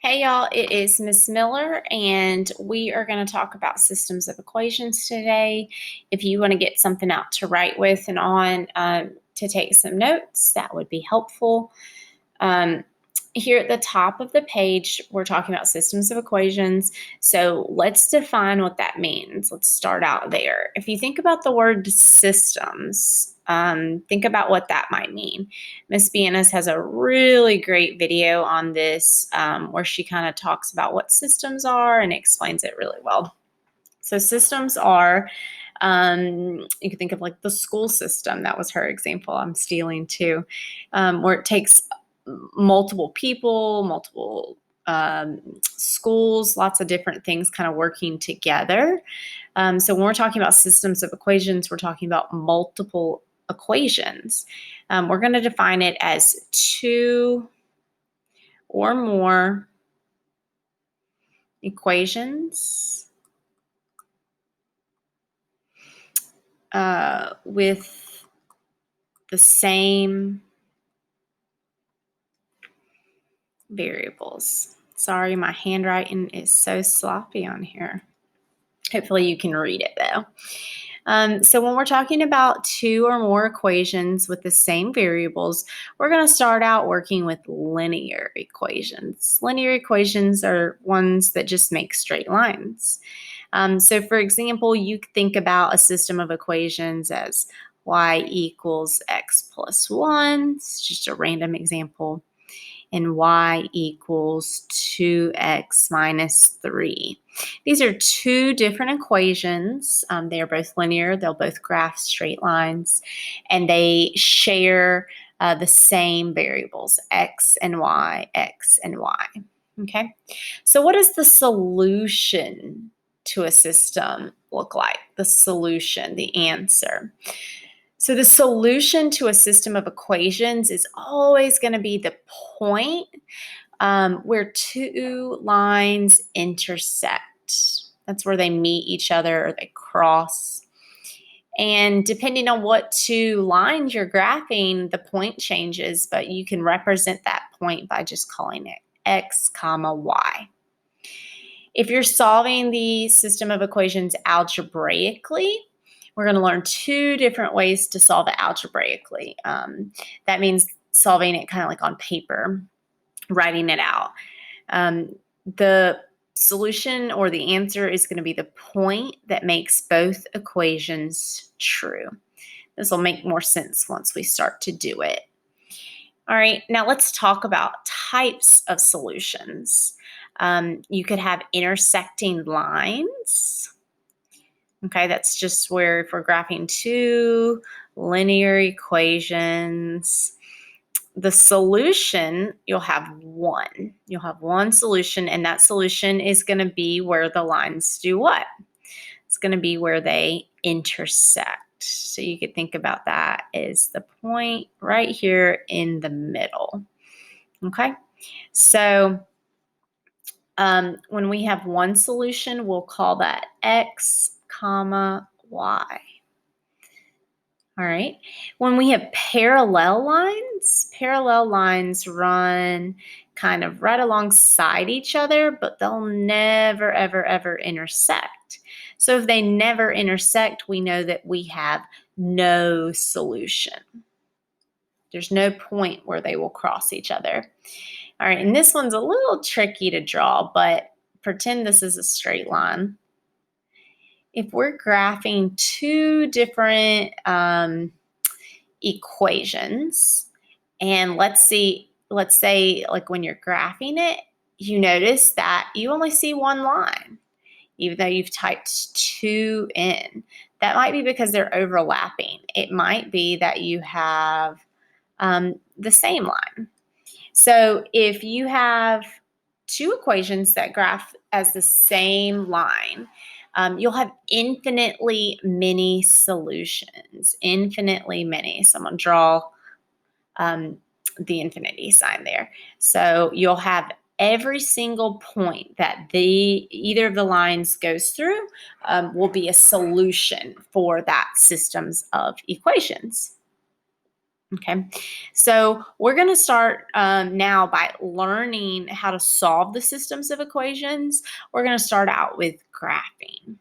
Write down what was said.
Hey y'all, it is Miss Miller, and we are going to talk about systems of equations today. If you want to get something out to write with and on to take some notes, that would be helpful. Here at the top of the page, we're talking about systems of equations. So let's define what that means. Let's start out there. If you think about the word systems, think about what that might mean. Miss Bienes has a really great video on this where she kind of talks about what systems are and explains it really well. So systems are, you can think of like the school system. That was her example. I'm stealing too, where it takes multiple people, multiple schools, lots of different things kind of working together. So when we're talking about systems of equations, we're talking about multiple equations. We're going to define it as two or more equations with the same variables. Sorry, my handwriting is so sloppy on here. Hopefully you can read it though. So when we're talking about two or more equations with the same variables, we're going to start out working with linear equations. Linear equations are ones that just make straight lines. So for example, you could think about a system of equations as y equals x plus 1. It's just a random example. And y equals 2x minus 3. These are two different equations. They are both linear. They'll both graph straight lines, and they share the same variables, x and y, x and y. Okay, so what does the solution to a system look like? The solution, the answer. So the solution to a system of equations is always going to be the point where two lines intersect. That's where they meet each other or they cross. And depending on what two lines you're graphing, the point changes, but you can represent that point by just calling it x comma y. If you're solving the system of equations algebraically, we're going to learn two different ways to solve it algebraically. That means solving it kind of like on paper, writing it out. The solution or the answer is going to be the point that makes both equations true. This will make more sense once we start to do it. All right, now let's talk about types of solutions. You could have intersecting lines. Okay, that's just where if we're graphing two linear equations, the solution, you'll have one. You'll have one solution, and that solution is going to be where the lines do what? It's going to be where they intersect. So you could think about that as the point right here in the middle. Okay, so when we have one solution, we'll call that x comma y. All right. When we have parallel lines run kind of right alongside each other, but they'll never, ever, ever intersect. So if they never intersect, we know that we have no solution. There's no point where they will cross each other. All right, and this one's a little tricky to draw, but pretend this is a straight line. If we're graphing two different equations, and let's say like when you're graphing it, you notice that you only see one line, even though you've typed two in. That might be because they're overlapping. It might be that you have the same line. So if you have two equations that graph as the same line, you'll have infinitely many solutions, infinitely many. So I'm going to draw the infinity sign there. So you'll have every single point that either of the lines goes through will be a solution for that systems of equations. Okay, so we're going to start now by learning how to solve the systems of equations. We're going to start out with graphing.